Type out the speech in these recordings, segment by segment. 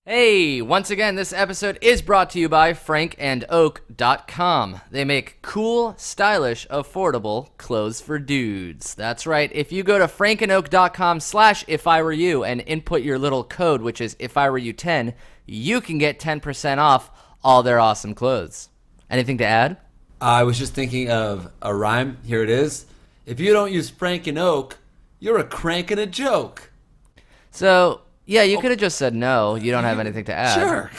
Hey, once again, this episode is brought to you by frankandoak.com. They make cool, stylish, affordable clothes for dudes. That's right. If you go to frankandoak.com/ifiwereyou and input your little code, which is ifiwereyou10, you can get 10% off all their awesome clothes. Anything to add? I was just thinking of a rhyme. Here it is. If you don't use Frank and Oak, you're a crank and a joke. So, yeah, you could have just said no. You don't have anything to add. Jerk.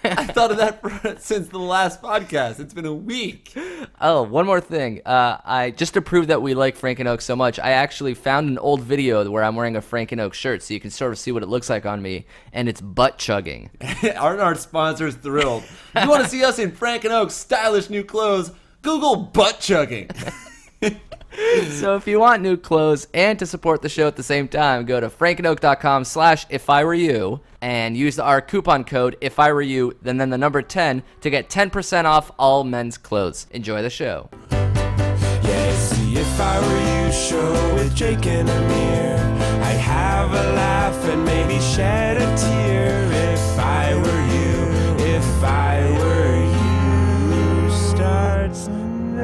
I thought of that since the last podcast. It's been a week. Oh, one more thing. I just to prove that we like Frank and Oak so much, I actually found an old video where I'm wearing a Frank and Oak shirt, so you can sort of see what it looks like on me, and it's butt chugging. Aren't our sponsors thrilled? If you want to see us in Frank and Oak's stylish new clothes, Google butt chugging. So if you want new clothes and to support the show at the same time, go to frankandoak.com/ifiwereyou and use our coupon code ifiwereyou, then the number 10 to get 10% off all men's clothes. Enjoy the show. Yeah, it's the If I Were You show with Jake and Amir. I'd have a laugh and maybe shed a tear. If I were you, if I were you, starts now.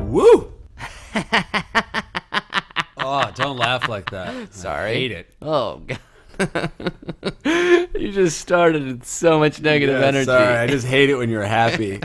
Woo! Oh, don't laugh like that. Sorry. I hate it. Oh, God. You just started with so much negative energy. Sorry, I just hate it when you're happy.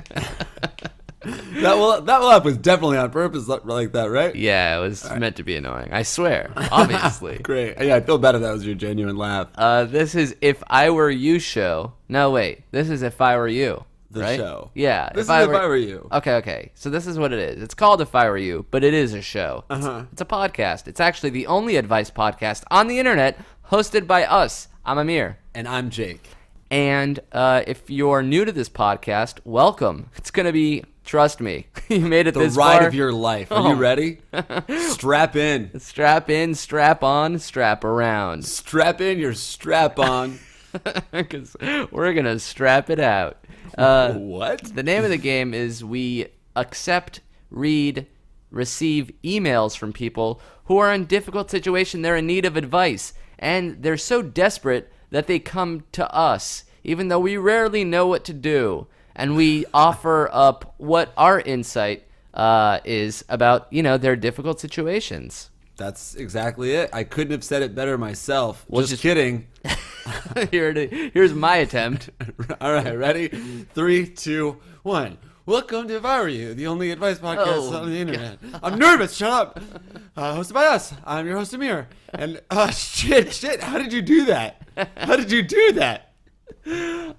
That laugh was definitely on purpose like that, right? Yeah, it was meant to be annoying. I swear, obviously. Great. Yeah, I feel better that was your genuine laugh. This is If I Were You show. No, wait. This is If I Were You. The right? show. Yeah. This is If I Were You. Okay. So this is what it is. It's called If I Were You, but it is a show. It's a podcast. It's actually the only advice podcast on the internet hosted by us. I'm Amir. And I'm Jake. And if you're new to this podcast, welcome. It's going to be, trust me, you made it The this ride far. of your life. Are you ready? Strap in. Strap in, strap on, strap around. Strap in your strap on. Because we're going to strap it out. What? The name of the game is we accept, read, receive emails from people who are in difficult situation. They're in need of advice, and they're so desperate that they come to us, even though we rarely know what to do. And we offer up what our insight is about, their difficult situations. That's exactly it. I couldn't have said it better myself. Well, just kidding. Here's my attempt. All right, ready? 3, 2, 1. Welcome to If I Were You, the only advice podcast on the internet. I'm nervous. Shut up. Hosted by us. I'm your host, Amir. And, shit. How did you do that?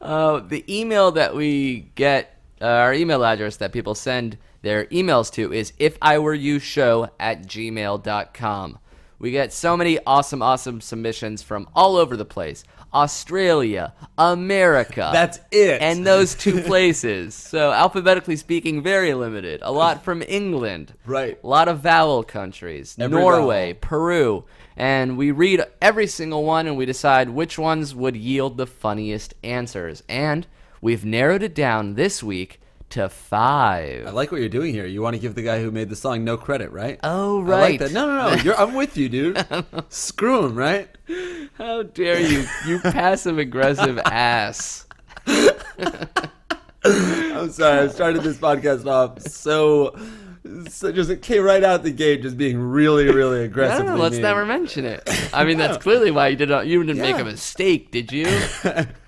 The email that we get, our email address that people send their emails to is ifiwereyoushow@gmail.com. We get so many awesome submissions from all over the place. Australia, America. That's it. And those two places. So alphabetically speaking, very limited. A lot from England. Right. A lot of vowel countries. Every Norway, vowel. Peru. And we read every single one and we decide which ones would yield the funniest answers. And we've narrowed it down this week to 5. I like what you're doing here. You want to give the guy who made the song no credit, right? Oh, right. I like that. No. I'm with you, dude. Screw him, right? How dare you, you passive-aggressive ass. I'm sorry. I started this podcast off so just it came right out the gate just being really aggressive. No, let's never mention it. I mean, that's clearly why you didn't make a mistake, did you?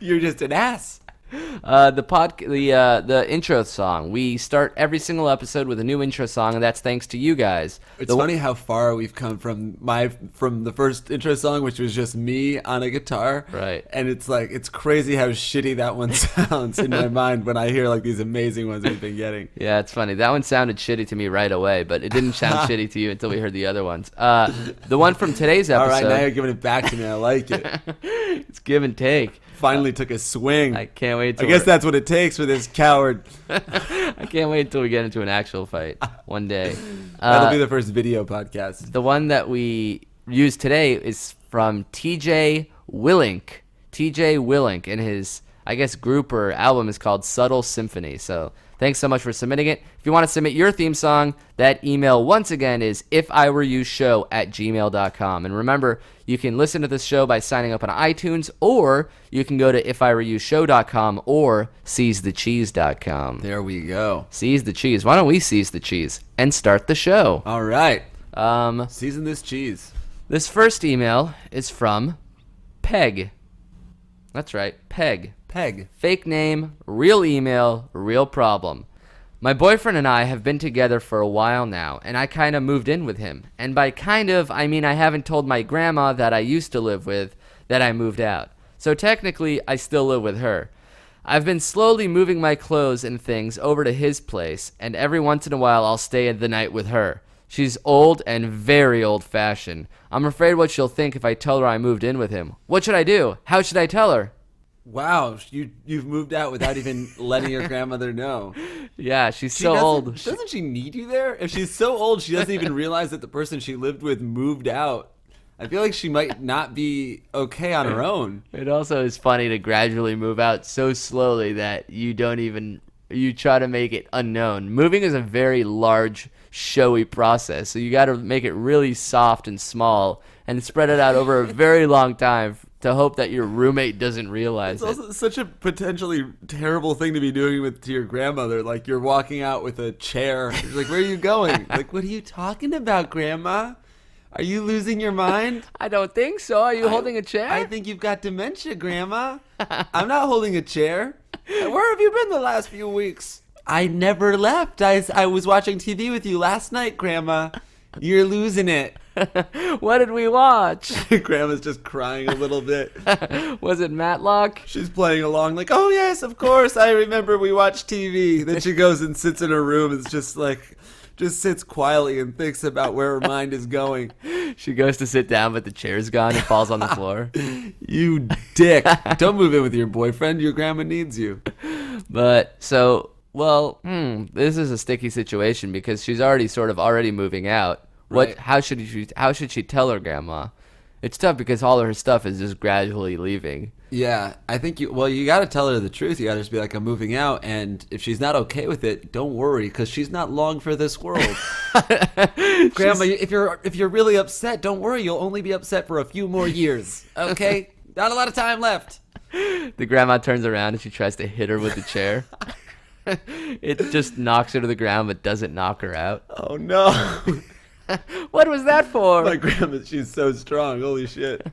You're just an ass. The intro song. We start every single episode with a new intro song, and that's thanks to you guys. It's funny how far we've come from the first intro song, which was just me on a guitar. Right. And it's crazy how shitty that one sounds in my mind when I hear like these amazing ones we've been getting. Yeah, it's funny. That one sounded shitty to me right away, but it didn't sound shitty to you until we heard the other ones. The one from today's episode. All right, now you're giving it back to me. I like it. It's give and take. Finally took a swing. I can't wait. I guess that's what it takes for this coward. I can't wait until we get into an actual fight one day. That'll be the first video podcast. The one that we use today is from TJ Willink. TJ Willink, and his, I guess, group or album is called Subtle Symphony. So Thanks so much for submitting it. If you want to submit your theme song, that email once again is ifiwereyoushow@gmail.com. And remember, you can listen to this show by signing up on iTunes, or you can go to ifiwereyoushow.com or seizethecheese.com. There we go. Seize the cheese. Why don't we seize the cheese and start the show? All right. Season this cheese. This first email is from Peg. That's right, Peg. Peg. Fake name, real email, real problem. My boyfriend and I have been together for a while now, and I kind of moved in with him. And by kind of, I mean I haven't told my grandma that I used to live with that I moved out. So technically, I still live with her. I've been slowly moving my clothes and things over to his place, and every once in a while I'll stay the night with her. She's old and very old-fashioned. I'm afraid what she'll think if I tell her I moved in with him. What should I do? How should I tell her? Wow, you've moved out without even letting your grandmother know. Yeah, she's so old. Doesn't she need you there? If she's so old, she doesn't even realize that the person she lived with moved out. I feel like she might not be okay on her own. It also is funny to gradually move out so slowly that you try to make it unknown. Moving is a very large, showy process, so you got to make it really soft and small and spread it out over a very long time to hope that your roommate doesn't realize It's it. also such a potentially terrible thing to be doing to your grandmother. Like, you're walking out with a chair. She's like, where are you going? Like, what are you talking about, Grandma? Are you losing your mind? I don't think so. Are you holding a chair? I think you've got dementia, Grandma. I'm not holding a chair. Where have you been the last few weeks? I never left. I was watching TV with you last night, Grandma. You're losing it. What did we watch? Grandma's just crying a little bit. Was it Matlock? She's playing along like, oh, yes, of course. I remember we watched TV. Then she goes and sits in her room and just sits quietly and thinks about where her mind is going. She goes to sit down, but the chair's gone and falls on the floor. You dick. Don't move in with your boyfriend. Your grandma needs you. But so, this is a sticky situation because she's already moving out. Right. How should she tell her grandma? It's tough because all of her stuff is just gradually leaving. Yeah, I think you got to tell her the truth. You got to just be like, I'm moving out, and if she's not okay with it, don't worry, because she's not long for this world. Grandma, if you're really upset, don't worry. You'll only be upset for a few more years. Okay, not a lot of time left. The grandma turns around and she tries to hit her with the chair. It just knocks her to the ground, but doesn't knock her out. Oh no. What was that for? My grandma, she's so strong. Holy shit.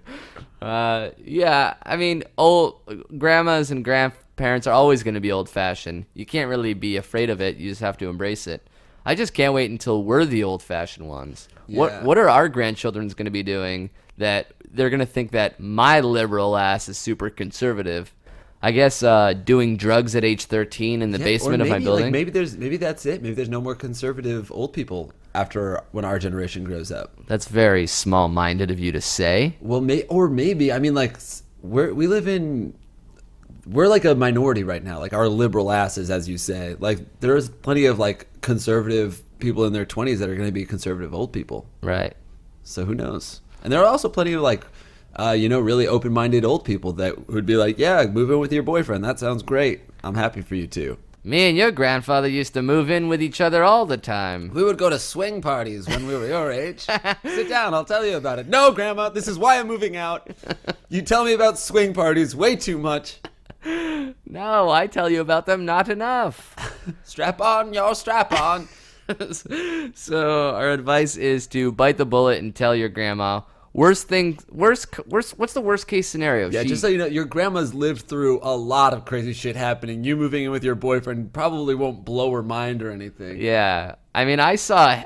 Yeah, I mean, old grandmas and grandparents are always going to be old-fashioned. You can't really be afraid of it. You just have to embrace it. I just can't wait until we're the old-fashioned ones. Yeah. What are our grandchildren going to be doing that they're going to think that my liberal ass is super conservative? I guess doing drugs at age 13 in the basement of my building. Maybe that's it. Maybe there's no more conservative old people when our generation grows up. That's very small-minded of you to say. Well, maybe. I mean, like, we're like a minority right now. Like, our liberal asses, as you say. Like, there's plenty of like conservative people in their 20s that are going to be conservative old people. Right. So who knows? And there are also plenty of like, really open-minded old people that would be like, yeah, move in with your boyfriend. That sounds great. I'm happy for you too. Me and your grandfather used to move in with each other all the time. We would go to swing parties when we were your age. Sit down, I'll tell you about it. No, Grandma, this is why I'm moving out. You tell me about swing parties way too much. No, I tell you about them not enough. Strap on your strap on. So our advice is to bite the bullet and tell your grandma. What's the worst case scenario? Yeah, just so you know, your grandma's lived through a lot of crazy shit happening. You moving in with your boyfriend probably won't blow her mind or anything. Yeah, I mean, I saw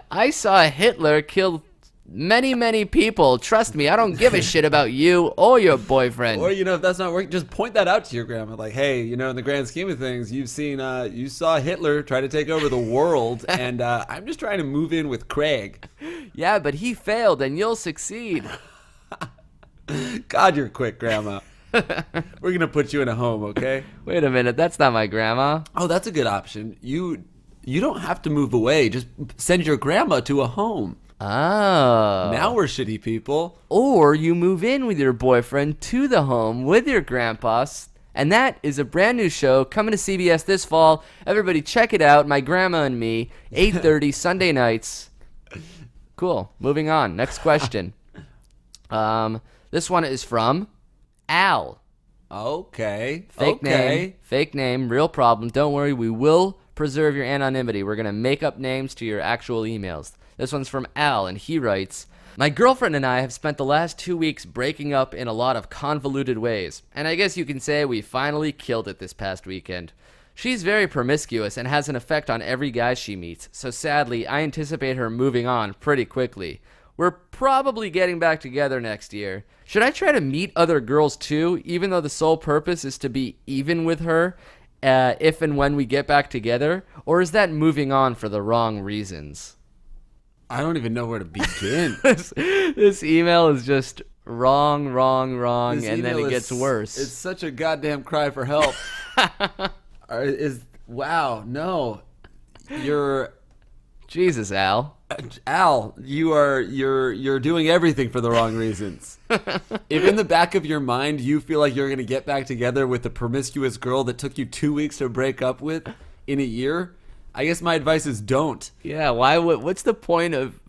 Hitler kill many people. Trust me, I don't give a shit about you or your boyfriend. Or, if that's not working, just point that out to your grandma. Like, hey, in the grand scheme of things, you saw Hitler try to take over the world, and I'm just trying to move in with Craig. Yeah, but he failed, and you'll succeed. God, you're quick, Grandma. We're going to put you in a home, okay? Wait a minute, that's not my grandma. Oh, that's a good option. You don't have to move away. Just send your grandma to a home. Oh. Now we're shitty people. Or you move in with your boyfriend to the home with your grandpa And that is a brand new show coming to CBS this fall. Everybody check it out. My Grandma and Me, 8:30 Sunday nights. Cool. Moving on. Next question. This one is from Al. Okay. Fake name, real problem. Don't worry, we will preserve your anonymity. We're going to make up names to your actual emails. This one's from Al, and he writes, my girlfriend and I have spent the last 2 weeks breaking up in a lot of convoluted ways, and I guess you can say we finally killed it this past weekend. She's very promiscuous and has an effect on every guy she meets, so sadly, I anticipate her moving on pretty quickly. We're probably getting back together next year. Should I try to meet other girls too, even though the sole purpose is to be even with her, if and when we get back together? Or is that moving on for the wrong reasons? I don't even know where to begin. This email is just wrong, This and then email it gets worse. It's such a goddamn cry for help. Wow, no. You're Jesus, Al. you're doing everything for the wrong reasons. If in the back of your mind you feel like you're going to get back together with the promiscuous girl that took you 2 weeks to break up with in a year, I guess my advice is don't. Yeah, what's the point of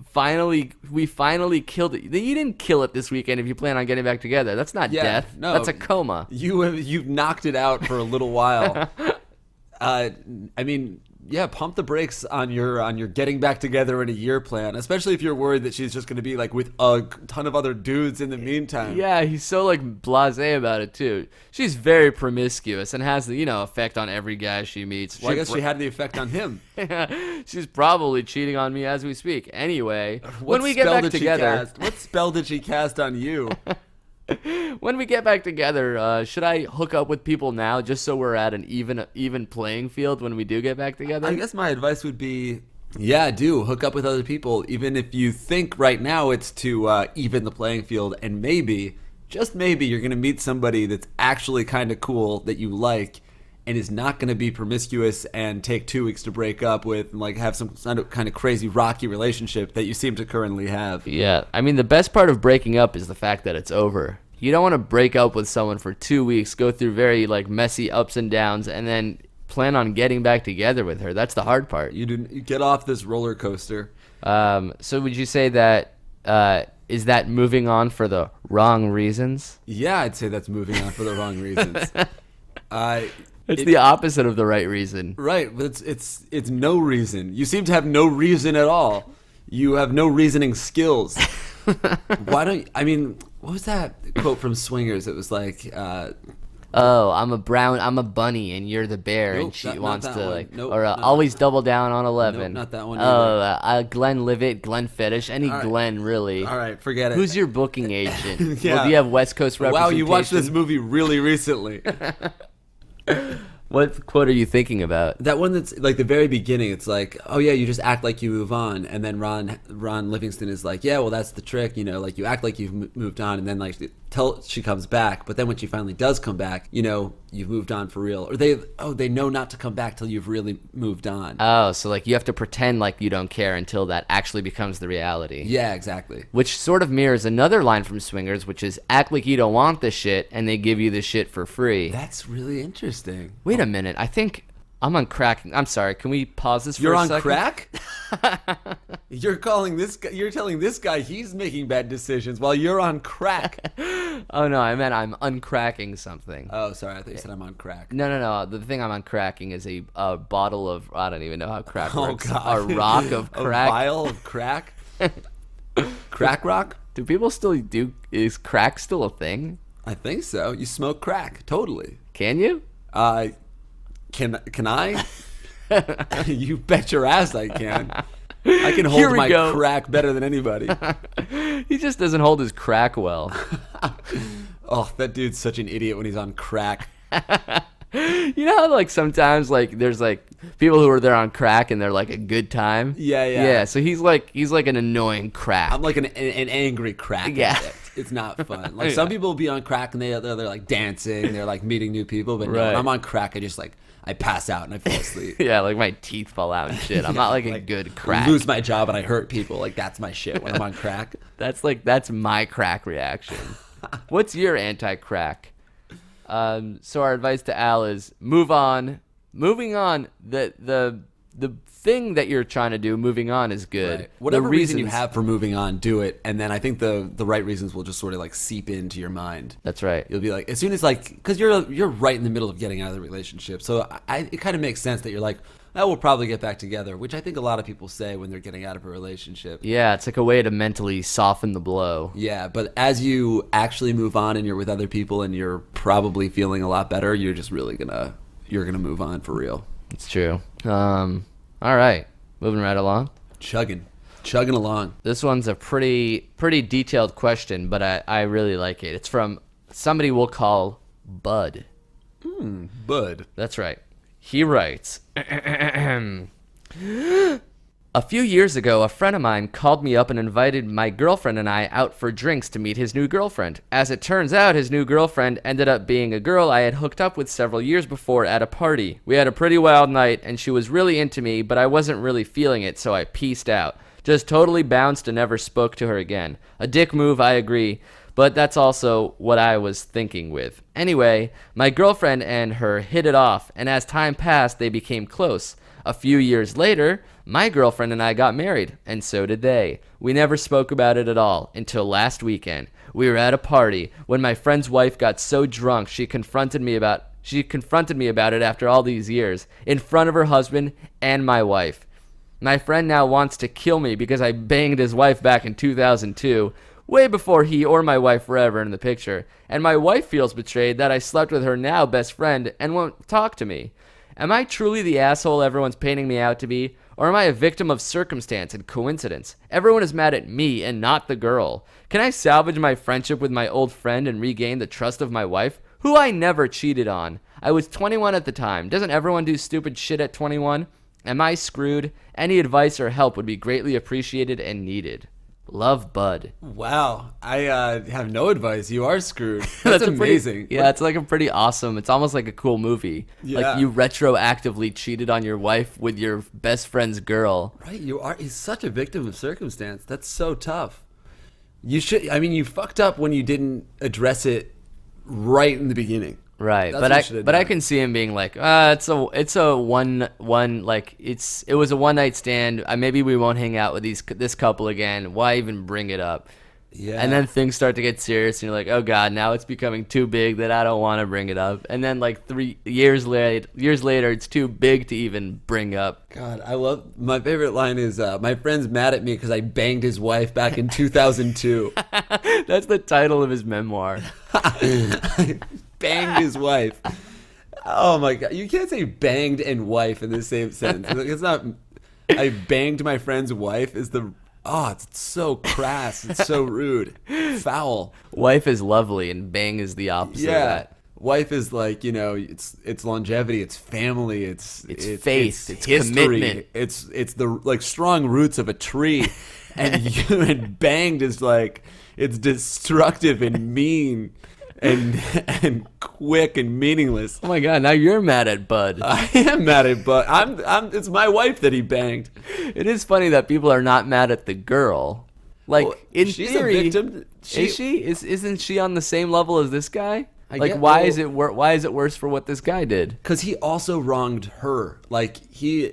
we finally killed it? You didn't kill it this weekend if you plan on getting back together. That's not death. No, that's a coma. You've knocked it out for a little while. Pump the brakes on your getting back together in a year plan, especially if you're worried that she's just going to be like with a ton of other dudes in the meantime. Yeah, he's so like blasé about it too. She's very promiscuous and has the effect on every guy she meets. Well, I guess she had the effect on him. She's probably cheating on me as we speak. Anyway, when we get back together, what spell did she cast on you? When we get back together, should I hook up with people now just so we're at an even playing field when we do get back together? I guess my advice would be, do hook up with other people, even if you think right now it's to even the playing field, and maybe, just maybe, you're going to meet somebody that's actually kind of cool that you like and is not going to be promiscuous and take 2 weeks to break up with and like have some kind of crazy rocky relationship that you seem to currently have. Yeah, I mean, the best part of breaking up is the fact that it's over. You don't want to break up with someone for 2 weeks, go through very like messy ups and downs, and then plan on getting back together with her. That's the hard part. You get off this roller coaster. So would you say that is that moving on for the wrong reasons? Yeah, I'd say that's moving on for the wrong reasons. It's the opposite of the right reason. Right, but it's no reason. You seem to have no reason at all. You have no reasoning skills. What was that quote from Swingers? It was like, I'm a bunny and you're the bear, Nope, and she not wants that to one. like, Nope, or not always double down on 11. Nope, not that one Glenn Livet, Glenn Fetish, any All right. Glenn really. all right, forget it. Who's your booking agent? Yeah. Well, do you have West Coast Wow, representation? you watched this movie really recently. What quote are you thinking about? That one that's like the very beginning. It's like, oh yeah, you just act like you move on, and then Ron Livingston is like, yeah, well that's the trick, like you act like you've moved on, and then like till she comes back, but then when she finally does come back, you've moved on for real, or they know not to come back till you've really moved on. Oh, so like you have to pretend like you don't care until that actually becomes the reality. Yeah, exactly. Which sort of mirrors another line from Swingers, which is act like you don't want the shit, and they give you the shit for free. That's really interesting. Wait a minute, I think I'm on crack. I'm sorry, can we pause this for You're a on second? crack? You're telling this guy he's making bad decisions while you're on crack. Oh no, I meant I'm uncracking something. Oh, sorry, I thought you said I'm on crack. No. The thing I'm uncracking is a bottle of, I don't even know how crack works. God. A rock of crack. A vial of crack? Crack rock? Do people still is crack still a thing? I think so. You smoke crack, totally. Can you? Can I? You bet your ass I can. I can Here hold we my go. crack better than anybody. He just doesn't hold his crack well. Oh, that dude's such an idiot when he's on crack. You know how like sometimes like there's like people who are there on crack and they're like a good time? Yeah. Yeah, so he's like an annoying crack. I'm like an angry crack Yeah. addict. It's not fun. Like some people will be on crack and they're like dancing, they're like meeting new people, but no, Right. when I'm on crack, I pass out and I fall asleep. Yeah, like my teeth fall out and shit. I'm not like a good crack. I lose my job and I hurt people. Like that's my shit when I'm on crack. That's my crack reaction. What's your anti-crack? So our advice to Al is move on. Moving on, the thing that you're trying to do, moving on, is good. Right. Whatever the reason you reasons- have for moving on, do it. And then I think the right reasons will just sort of like seep into your mind. That's right. You'll be like, as soon as like, because you're right in the middle of getting out of the relationship. So it kind of makes sense that you're like, oh, we'll probably get back together, which I think a lot of people say when they're getting out of a relationship. Yeah, it's like a way to mentally soften the blow. Yeah, but as you actually move on and you're with other people and you're probably feeling a lot better, you're just really you're gonna move on for real. It's true. All right, moving right along. Chugging along. This one's a pretty detailed question, but I really like it. It's from somebody we'll call Bud. Bud. That's right. He writes, a few years ago, a friend of mine called me up and invited my girlfriend and I out for drinks to meet his new girlfriend. As it turns out, his new girlfriend ended up being a girl I had hooked up with several years before at a party. We had a pretty wild night, and she was really into me, but I wasn't really feeling it, so I peaced out. Just totally bounced and never spoke to her again. A dick move, I agree. But that's also what I was thinking with. Anyway, my girlfriend and her hit it off, and as time passed, they became close. A few years later, my girlfriend and I got married, and so did they. We never spoke about it at all until last weekend. We were at a party when my friend's wife got so drunk she confronted me about it after all these years, in front of her husband and my wife. My friend now wants to kill me because I banged his wife back in 2002. Way before he or my wife were ever in the picture, and my wife feels betrayed that I slept with her now best friend and won't talk to me. Am I truly the asshole everyone's painting me out to be, or am I a victim of circumstance and coincidence? Everyone is mad at me and not the girl. Can I salvage my friendship with my old friend and regain the trust of my wife, who I never cheated on? I was 21 at the time. Doesn't everyone do stupid shit at 21? Am I screwed? Any advice or help would be greatly appreciated and needed. Love, Bud. Wow. I have no advice. You are screwed. That's amazing. It's like a pretty awesome, it's almost like a cool movie. Yeah. Like you retroactively cheated on your wife with your best friend's girl. Right. He's such a victim of circumstance. That's so tough. You fucked up when you didn't address it right in the beginning. Right, That's but I can see him being like, it was a one night stand. Maybe we won't hang out with this couple again. Why even bring it up? Yeah. And then things start to get serious, and you're like, oh god, now it's becoming too big that I don't want to bring it up. And then like 3 years later, it's too big to even bring up. God, my favorite line is, my friend's mad at me because I banged his wife back in 2002. That's the title of his memoir. Banged his wife. Oh my god, you can't say banged and wife in the same sentence. It's not. I banged my friend's wife. It's so crass. It's so rude, foul. Wife is lovely, and bang is the opposite of that. Wife is like, it's longevity, it's family, it's faith, it's history, commitment. it's the like strong roots of a tree, and banged is like it's destructive and mean. And quick and meaningless. Oh my god! Now you're mad at Bud. I am mad at Bud. It's my wife that he banged. It is funny that people are not mad at the girl. Like in she's theory, a victim. is she? Isn't she on the same level as this guy? Like, get- why well- is it why is it worse for what this guy did? Because he also wronged her. Like he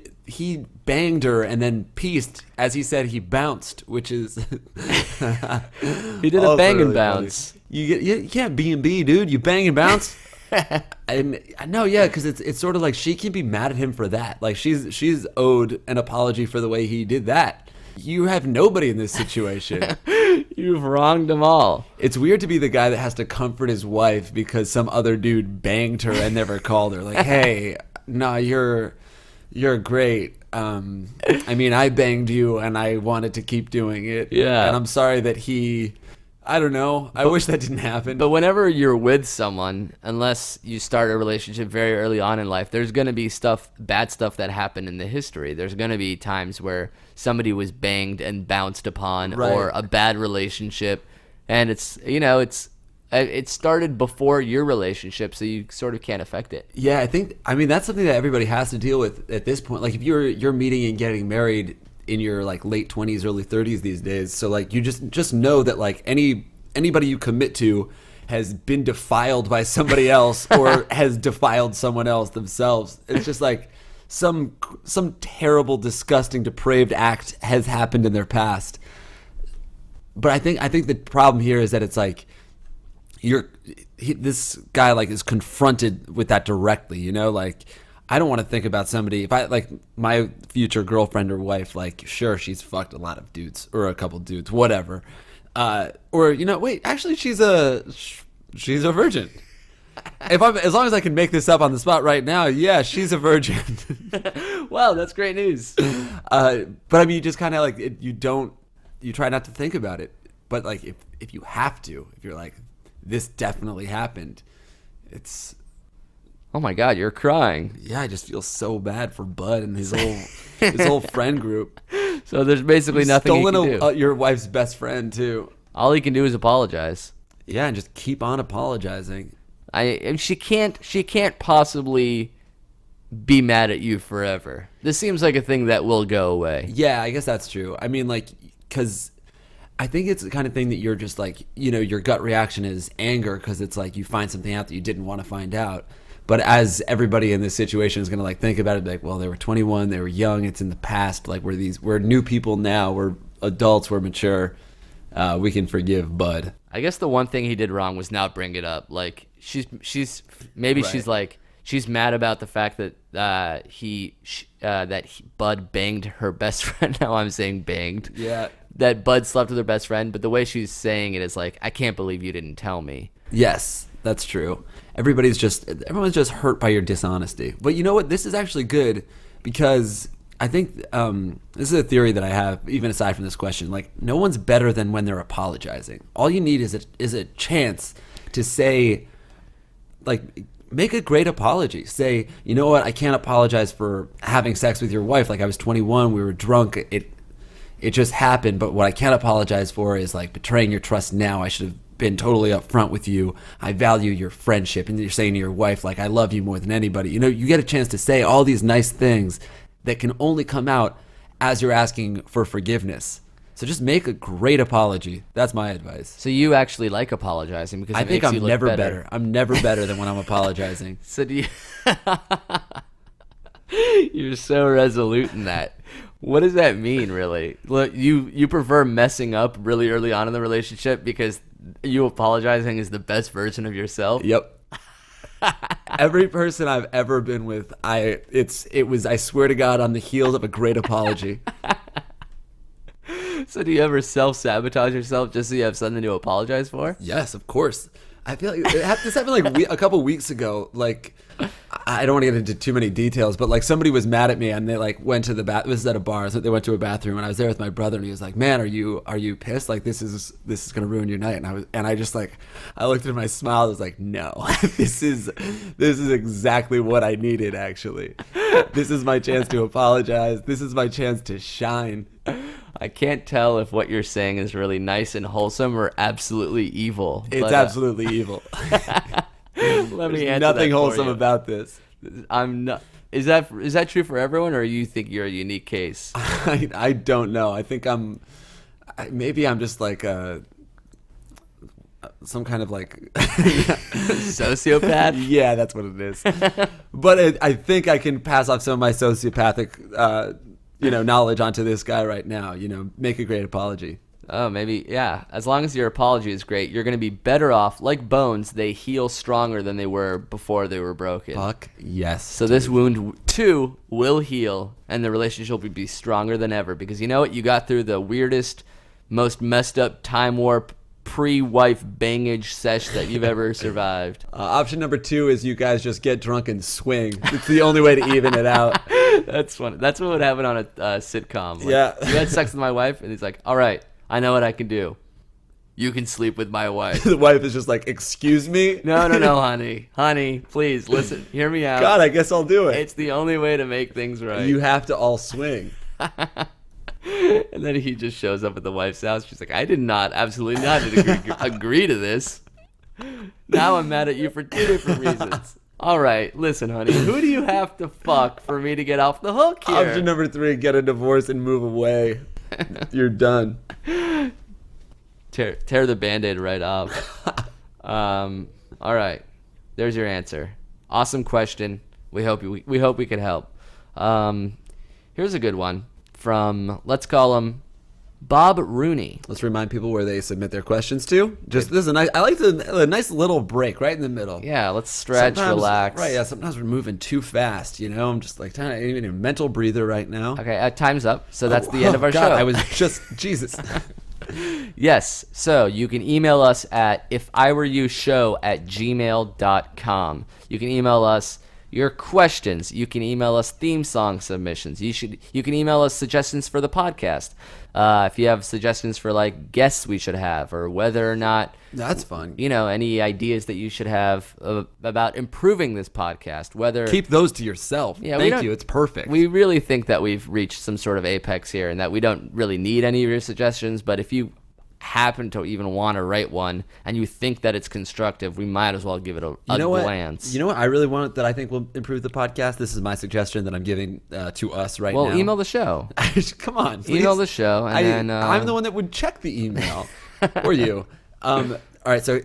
banged her and then pieced. As he said, he bounced, which is He did a bang and bounce. Funny. You can't B&B, dude. You bang and bounce. And no, yeah, because it's sort of like she can be mad at him for that. Like she's owed an apology for the way he did that. You have nobody in this situation. You've wronged them all. It's weird to be the guy that has to comfort his wife because some other dude banged her and never called her. Like, hey, no, you're great. I banged you and I wanted to keep doing it. Yeah. And I'm sorry that I don't know. I wish that didn't happen. But whenever you're with someone, unless you start a relationship very early on in life, there's going to be bad stuff that happened in the history. There's going to be times where somebody was banged and bounced upon, Right. or a bad relationship, and it started before your relationship, so you sort of can't affect it. Yeah, that's something that everybody has to deal with at this point. Like if you're meeting and getting married in your like late 20s, early 30s these days, so like you just know that like anybody you commit to has been defiled by somebody else or has defiled someone else themselves. It's just like some terrible, disgusting, depraved act has happened in their past. But I think the problem here is that it's like this guy like is confronted with that directly, you know, like I don't want to think about somebody if I like my future girlfriend or wife, like sure she's fucked a lot of dudes or a couple dudes, whatever, or you know, wait, actually she's a virgin. As long as I can make this up on the spot right now, yeah, she's a virgin. Wow, that's great news. But I mean, you just kind of like you try not to think about it, but like if you have to, if you're like, this definitely happened, it's, oh my God, you're crying. yeah, I just feel so bad for Bud and his whole friend group. So there's basically nothing he can do. Your wife's best friend too. All he can do is apologize. Yeah, and just keep on apologizing. She can't possibly be mad at you forever. This seems like a thing that will go away. Yeah, I guess that's true. I mean, like, because I think it's the kind of thing that you're just like, you know, your gut reaction is anger because it's like you find something out that you didn't want to find out. But as everybody in this situation is going to like think about it, be like, well, they were 21, they were young, it's in the past. Like we're new people now, we're adults, we're mature. We can forgive Bud. I guess the one thing he did wrong was not bring it up. Like she's mad about the fact that Bud banged her best friend. Now I'm saying banged. Yeah. That Bud slept with her best friend, but the way she's saying it is like, I can't believe you didn't tell me. Yes, that's true. Everyone's just hurt by your dishonesty. But you know what? This is actually good because I think this is a theory that I have, even aside from this question. Like, no one's better than when they're apologizing. All you need is a chance to say, like, make a great apology. Say, you know what? I can't apologize for having sex with your wife. Like, I was 21, we were drunk. It just happened. But what I can't apologize for is like betraying your trust now. I should have been totally upfront with you. I value your friendship. And you're saying to your wife, like, I love you more than anybody. You know, you get a chance to say all these nice things that can only come out as you're asking for forgiveness. So just make a great apology. That's my advice. So you actually like apologizing because I think I'm never better. I'm never better than when I'm apologizing. So do you? You're so resolute in that. What does that mean, really? Look, you prefer messing up really early on in the relationship because you apologizing is the best version of yourself? Yep. Every person I've ever been with, I swear to God, on the heels of a great apology. So do you ever self-sabotage yourself just so you have something to apologize for? Yes, of course. I feel like this happened like a couple weeks ago. Like, I don't want to get into too many details, but like somebody was mad at me and they like went to the bath. This is at a bar, so they went to a bathroom and I was there with my brother and he was like, "Man, are you pissed? Like this is gonna ruin your night." And I just like, I looked at him, I smiled, I was like, "No, this is exactly what I needed. Actually, this is my chance to apologize. This is my chance to shine." I can't tell if what you're saying is really nice and wholesome or absolutely evil. It's absolutely evil. Let me answer nothing that wholesome for you. about this. I'm not. Is that true for everyone, or you think you're a unique case? I don't know. I think maybe I'm just like some kind of like sociopath. Yeah, that's what it is. But I think I can pass off some of my sociopathic knowledge onto this guy right now. Make a great apology. Oh, maybe, yeah. As long as your apology is great, you're going to be better off. Like bones, they heal stronger than they were before they were broken. Fuck yes. So this wound, too, will heal, and the relationship will be stronger than ever. Because you know what? You got through the weirdest, most messed up time warp, pre-wife bangage sesh that you've ever survived. Option number 2 is you guys just get drunk and swing. It's the only way to even it out. That's funny. That's what would happen on a sitcom. Like, yeah. You had sex with my wife, and he's like, all right, I know what I can do. You can sleep with my wife. The wife is just like, excuse me? No, honey. Honey, please, listen. Hear me out. God, I guess I'll do it. It's the only way to make things right. You have to all swing. And then he just shows up at the wife's house. She's like, I did not, absolutely not agree to this. Now I'm mad at you for 2 different reasons. All right, listen, honey. Who do you have to fuck for me to get off the hook here? Option number 3, get a divorce and move away. You're done. Tear the Band-Aid right off. All right. There's your answer. Awesome question. We hope we could help. Here's a good one from, let's call him Bob Rooney. Let's remind people where they submit their questions to. Just this is a nice. I like a nice little break right in the middle. Yeah, let's stretch, relax. Right. Yeah. Sometimes we're moving too fast. I'm just like trying to even a mental breather right now. Okay. Time's up. So that's the end of our God, show. I was just Jesus. Yes. So you can email us at iwereyoushow@gmail.com. You can email us your questions. You can email us theme song submissions. You can email us suggestions for the podcast. If you have suggestions for like guests we should have, or whether or not That's fun. any ideas that you should have about improving this podcast. Keep those to yourself. Yeah, Thank you. It's perfect. We really think that we've reached some sort of apex here, and that we don't really need any of your suggestions. But if you happen to even want to write one and you think that it's constructive, we might as well give it a glance. You know what I really want that I think will improve the podcast? This is my suggestion that I'm giving to us right now. Well, email the show. Come on, please. Email the show, and then I'm the one that would check the email, or you. All right, so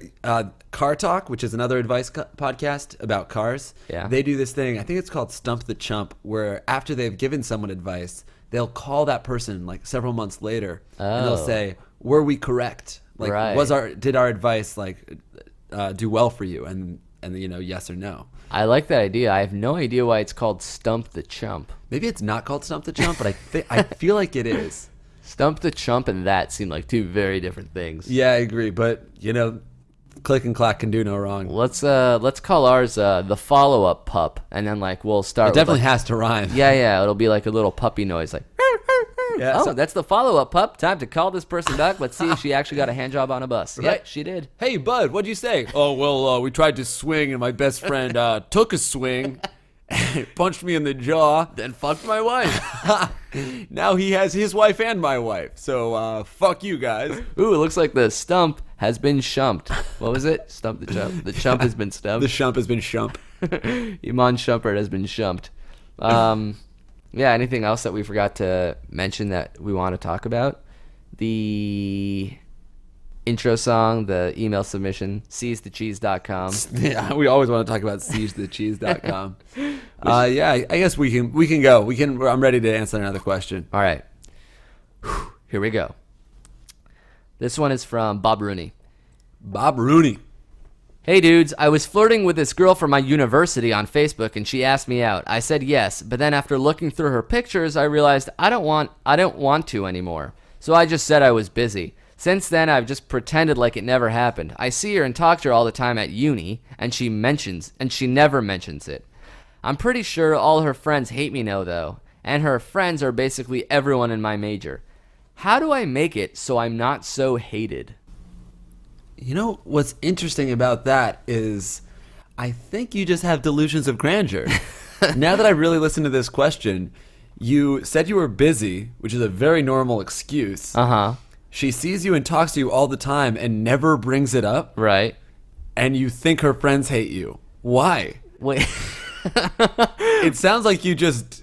Car Talk, which is another advice podcast about cars. Yeah. They do this thing. I think it's called Stump the Chump, where after they've given someone advice, they'll call that person like several months later, and they'll say, "Were we correct? Like, Right. did our advice like do well for you?" And yes or no. I like that idea. I have no idea why it's called Stump the Chump. Maybe it's not called Stump the Chump, but I feel like it is. Stump the Chump and that seem like two very different things. Yeah, I agree. But click and clack can do no wrong. Let's call ours the follow-up pup, and then we'll start. It definitely has to rhyme. Yeah. It'll be like a little puppy noise, like. Yeah, that's the follow-up, pup. Time to call this person back. Let's see if she actually got a hand job on a bus. Right. Yeah, she did. Hey, bud, what'd you say? Oh, well, we tried to swing, and my best friend took a swing, and punched me in the jaw, Then fucked my wife. Now he has his wife and my wife. So, fuck you guys. Ooh, it looks like the stump has been shumped. What was it? Stump the chump. The chump has been stumped. The shump has been shump. Iman Shumpert has been shumped. Yeah, anything else that we forgot to mention that we want to talk about? The intro song, the email submission, seizethecheese.com. Yeah, we always want to talk about seizethecheese.com. Yeah, I guess we can go. I'm ready to answer another question. All right. Here we go. This one is from Bob Rooney. Bob Rooney. Hey dudes, I was flirting with this girl from my university on Facebook and she asked me out. I said yes, but then after looking through her pictures, I realized I don't want to anymore. So I just said I was busy. Since then, I've just pretended like it never happened. I see her and talk to her all the time at uni, and she never mentions it. I'm pretty sure all her friends hate me now though, and her friends are basically everyone in my major. How do I make it so I'm not so hated? What's interesting about that is I think you just have delusions of grandeur. Now that I really listened to this question, you said you were busy, which is a very normal excuse. Uh-huh. She sees you and talks to you all the time and never brings it up. Right. And you think her friends hate you. Why? Wait. It sounds like you just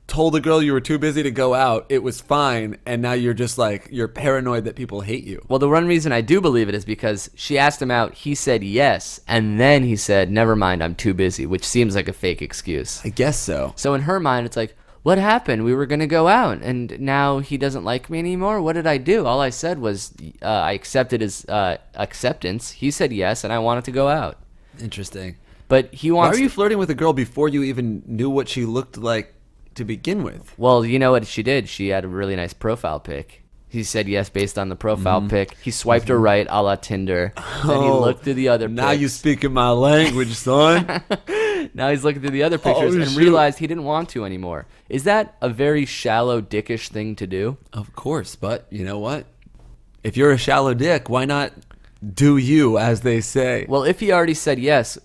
told a girl you were too busy to go out, it was fine, and now you're just you're paranoid that people hate you. Well, the one reason I do believe it is because she asked him out, he said yes, and then he said, never mind, I'm too busy, which seems like a fake excuse. I guess so. So in her mind, it's like, what happened? We were going to go out, and now he doesn't like me anymore? What did I do? All I said was I accepted his acceptance. He said yes, and I wanted to go out. Interesting. But he wants. Why were you flirting with a girl before you even knew what she looked like to begin with? Well, you know what she did? She had a really nice profile pic. He said yes based on the profile pic. He swiped her right a la Tinder. Then he looked through the other pics. Now you speaking my language, son. Now he's looking through the other pictures and realized he didn't want to anymore. Is that a very shallow, dickish thing to do? Of course, but you know what? If you're a shallow dick, why not do you, as they say? Well, if he already said yes,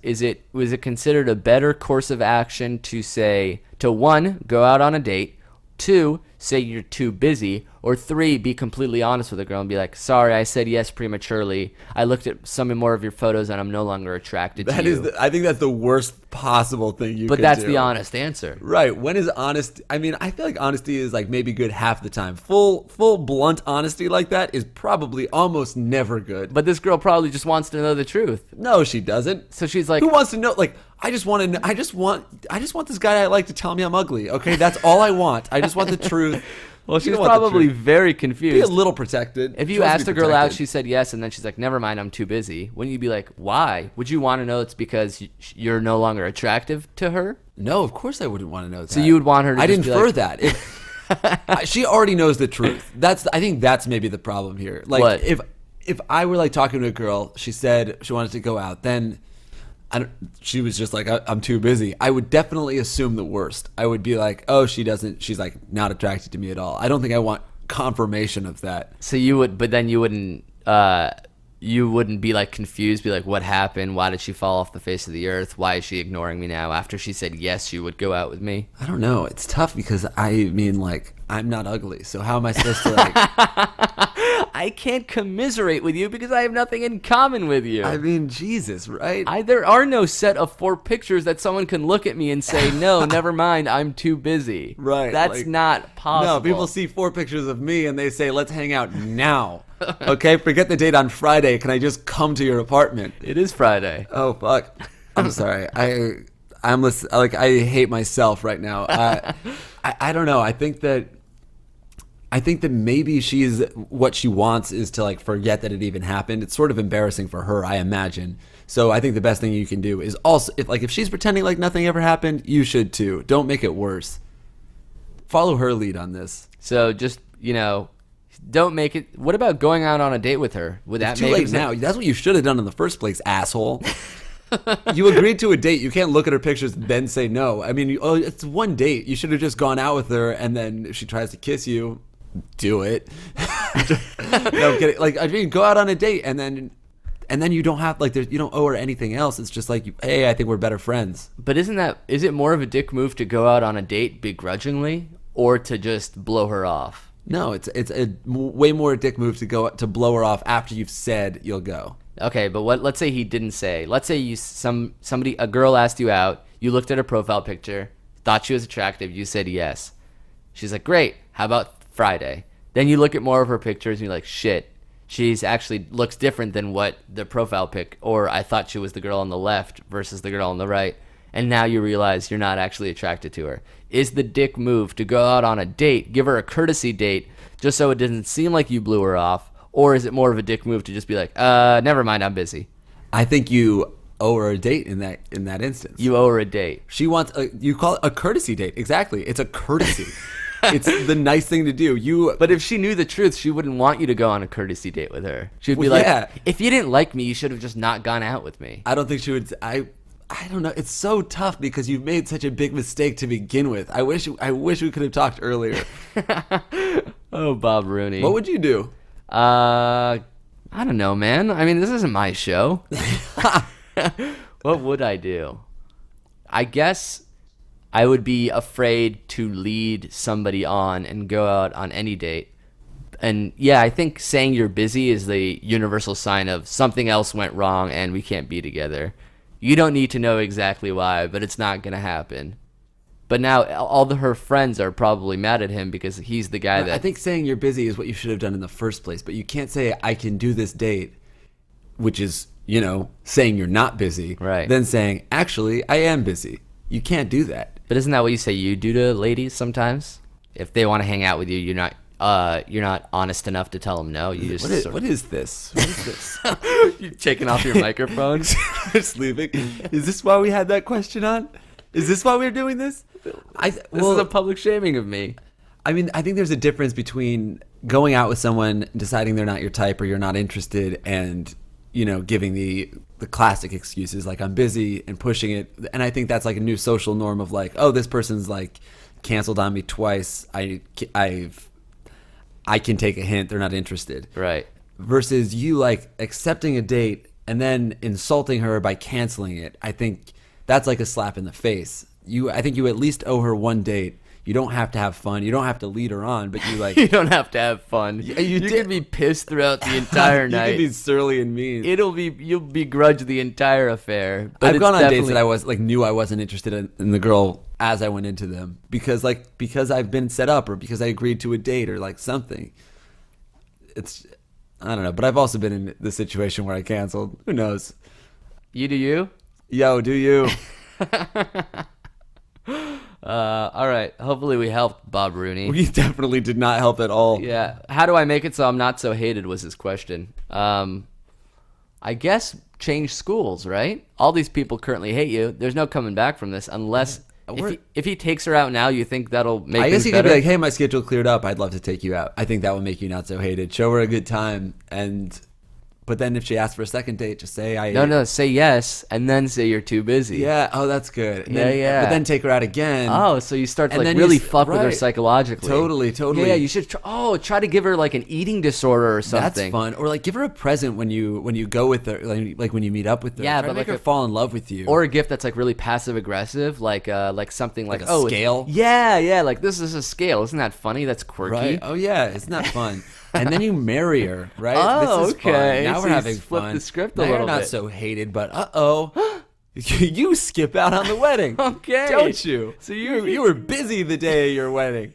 was it considered a better course of action to say, to one, go out on a date, two, say you're too busy, Or 3, be completely honest with a girl and be like, sorry, I said yes prematurely. I looked at some more of your photos and I'm no longer attracted to you. I think that's the worst possible thing you But could that's do. the honest answer. Right. When is honest? I mean, I feel like honesty is like maybe good half the time. Full blunt honesty like that is probably almost never good. But this girl probably just wants to know the truth. No, she doesn't. So she's like, who wants to know? Like, I just want to know. I just want this guy I like to tell me I'm ugly. Okay, that's all I want. I just want the truth. well, You she's don't want the probably truth. very Be a confused. little protected. If She you wants to asked be a girl out, protected. she said yes, and then she's like, never mind, I'm too busy. Wouldn't you be like, why? Would you want to know it's because you're no longer attractive to her? No, of course I wouldn't want to know that. So you would want her to I'd just be infer like- that. She already knows the truth. I think that's maybe the problem here. Like, What? if I were like talking to a girl, she said she wanted to go out, then she was just like, I'm too busy. I would definitely assume the worst. I would be like, oh, she's like not attracted to me at all. I don't think I want confirmation of that. So you would, but then you wouldn't be like confused, be like, what happened? Why did she fall off the face of the earth? Why is she ignoring me now? After she said yes, you would go out with me. I don't know. It's tough because I mean, like, I'm not ugly. So how am I supposed to like? I can't commiserate with you because I have nothing in common with you. I mean, Jesus, right? There are no set of 4 pictures that someone can look at me and say, no, never mind, I'm too busy. Right, That's like- not possible. No, people see 4 pictures of me and they say, let's hang out now. Okay, forget the date on Friday. Can I just come to your apartment? It is Friday. Oh, fuck. I'm sorry. I hate myself right now. I don't know. I think that maybe what she wants is to like forget that it even happened. It's sort of embarrassing for her, I imagine. So I think the best thing you can do is also, if she's pretending like nothing ever happened, you should too. Don't make it worse. Follow her lead on this. So just, don't make it. What about going out on a date with her? Would that It's too make late it now. That's what you should have done in the first place, asshole. You agreed to a date. You can't look at her pictures and then say no. I mean, it's one date. You should have just gone out with her, and then if she tries to kiss you, do it. No kidding. Like, I mean, go out on a date, and then you don't have you don't owe her anything else. It's just like, hey, I think we're better friends. But is it more of a dick move to go out on a date begrudgingly or to just blow her off? No, it's a way more a dick move to blow her off after you've said you'll go. Okay, but let's say he didn't say. Let's say a girl asked you out, you looked at her profile picture, thought she was attractive, you said yes. She's like, great, how about Friday? Then you look at more of her pictures and you're like, shit, she's actually looks different than what the profile pic, or I thought she was the girl on the left versus the girl on the right. And now you realize you're not actually attracted to her. Is the dick move to go out on a date, give her a courtesy date, just so it doesn't seem like you blew her off? Or is it more of a dick move to just be like, never mind, I'm busy? I think you owe her a date in that instance. You owe her a date. She wants you call it a courtesy date. Exactly. It's a courtesy. It's the nice thing to do. But if she knew the truth, she wouldn't want you to go on a courtesy date with her. She would be Well, like, yeah. if you didn't like me, you should have just not gone out with me. I don't think she would. I don't know. It's so tough because you've made such a big mistake to begin with. I wish we could have talked earlier. Oh, Bob Rooney. What would you do? I don't know, man. I mean, this isn't my show. What would I do? I guess I would be afraid to lead somebody on and go out on any date. And yeah, I think saying you're busy is the universal sign of something else went wrong and we can't be together. You don't need to know exactly why, but it's not going to happen. But now all her friends are probably mad at him because he's the guy that... I think saying you're busy is what you should have done in the first place, but you can't say I can do this date, which is, saying you're not busy. Right. Then saying, actually, I am busy. You can't do that. But isn't that what you say you do to ladies sometimes? If they want to hang out with you, you're not honest enough to tell them no. You just What is this? What is this? You're taking off your microphone. Just leaving. Is this why we had that question on? Is this why we're doing this? This is a public shaming of me. I mean, I think there's a difference between going out with someone, deciding they're not your type or you're not interested, and giving the classic excuses like I'm busy and pushing it. And I think that's like a new social norm of like, oh, this person's like canceled on me twice. I can take a hint. They're not interested. Right. Versus you like accepting a date and then insulting her by canceling it. I think that's like a slap in the face. I think you at least owe her one date. you don't have to have fun. You don't have to lead her on, but you like. You don't have to have fun. You can be pissed throughout the entire night. You can be surly and mean. You'll begrudge the entire affair. But I've gone on dates that I was like knew I wasn't interested in the girl as I went into them because I've been set up or because I agreed to a date or like something. It's I don't know, but I've also been in the situation where I canceled. Who knows? You do you? Yo, do you? All right. Hopefully we helped Bob Rooney. We definitely did not help at all. Yeah. How do I make it so I'm not so hated was his question. I guess change schools, right? All these people currently hate you. There's no coming back from this unless if he takes her out now, you think that'll make I guess things he could better? be like, hey, my schedule cleared up. I'd love to take you out. I think that would make you not so hated. Show her a good time But then if she asks for a second date, just say No, say yes, and then say you're too busy. Yeah, oh, that's good. And Yeah. But then take her out again. Oh, so you start to And like then really you fuck with her right. psychologically. Totally. Yeah, you should try to give her like an eating disorder or something. That's fun. Or like give her a present when you go with her, like when you meet up with her. Yeah, Try but to make like her fall in love with you. Or a gift that's like really passive aggressive, like something like a scale. Yeah, like this is a scale. Isn't that funny? That's quirky. Right. Oh yeah, isn't that fun? And then you marry her, right? Oh, this is okay. Fun. Now So we're you having flip fun. the script a now little you're not bit. so hated, but you skip out on the wedding. Okay. Don't you? So you were busy the day of your wedding.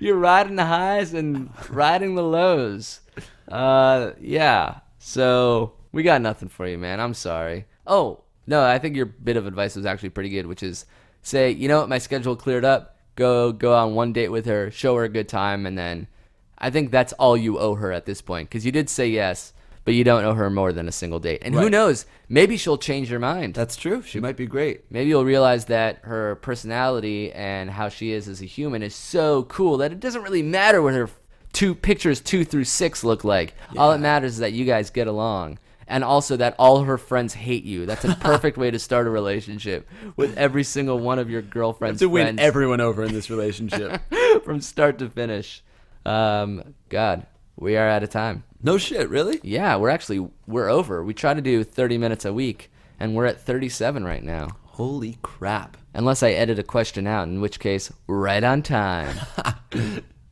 You're riding the highs and riding the lows. Yeah. So we got nothing for you, man. I'm sorry. Oh, no, I think your bit of advice was actually pretty good, which is say, you know what, my schedule cleared up. Go on one date with her, show her a good time, and then I think that's all you owe her at this point, because you did say yes, but you don't owe her more than a single date. And who Right. knows? Maybe she'll change her mind. That's true. She might be great. Maybe you'll realize that her personality and how she is as a human is so cool that it doesn't really matter what her pictures 2 through 6 look like. Yeah. All that matters is that you guys get along. And also that all her friends hate you. That's a perfect way to start a relationship with every single one of your girlfriend's To friends. win everyone over in this relationship. From start to finish. God, we are out of time. No shit, really? Yeah, we're over. We try to do 30 minutes a week, and we're at 37 right now. Holy crap. Unless I edit a question out, in which case, right on time.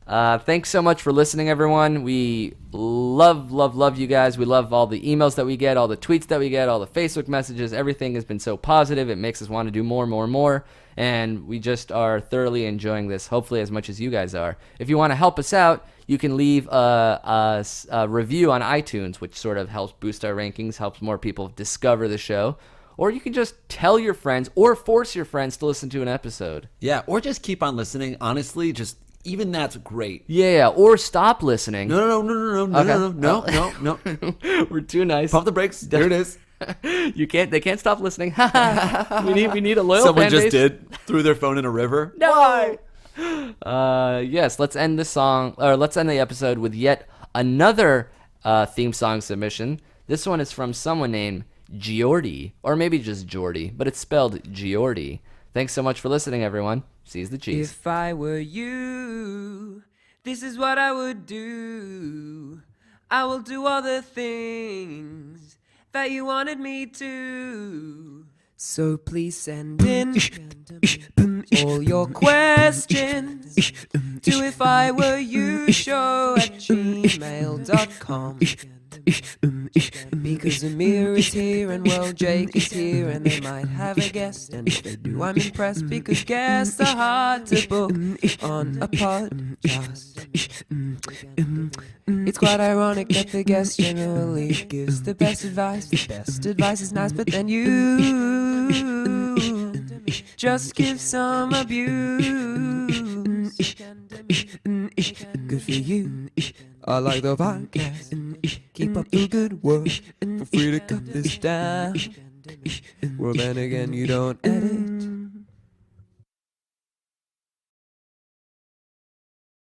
Thanks so much for listening, everyone. We love you guys. We love all the emails that we get, all the tweets that we get, all the Facebook messages. Everything has been so positive. It makes us want to do more. And we just are thoroughly enjoying this, hopefully as much as you guys are. If you want to help us out, you can leave a review on iTunes, which sort of helps boost our rankings, helps more people discover the show. Or you can just tell your friends or force your friends to listen to an episode. Yeah, or just keep on listening. Honestly, just even that's great. Yeah, or stop listening. No. We're too nice. Pump the brakes. There it is. They can't stop listening. we need a loyal Someone fan just base. did. Threw their phone in a river. No. Yes, let's end the episode with yet another theme song submission. This one is from someone named Giordi, or maybe just Jordy, but it's spelled Giordi. Thanks so much for listening, everyone. Seize the cheese. If I were you, this is what I would do. I will do all the things that you wanted me to. So please send in all your questions to ifIwereYouShow@gmail.com. Because Amir is here and well Jake is here and they might have a guest, and if they do I'm impressed because guests are hard to book on a podcast. It's quite ironic that the guest generally gives the best advice. The best advice is nice, but then you just give some abuse. Good for you. I like the podcast. Keep up the good work. Feel free to cut this down. Well, then again, you don't edit.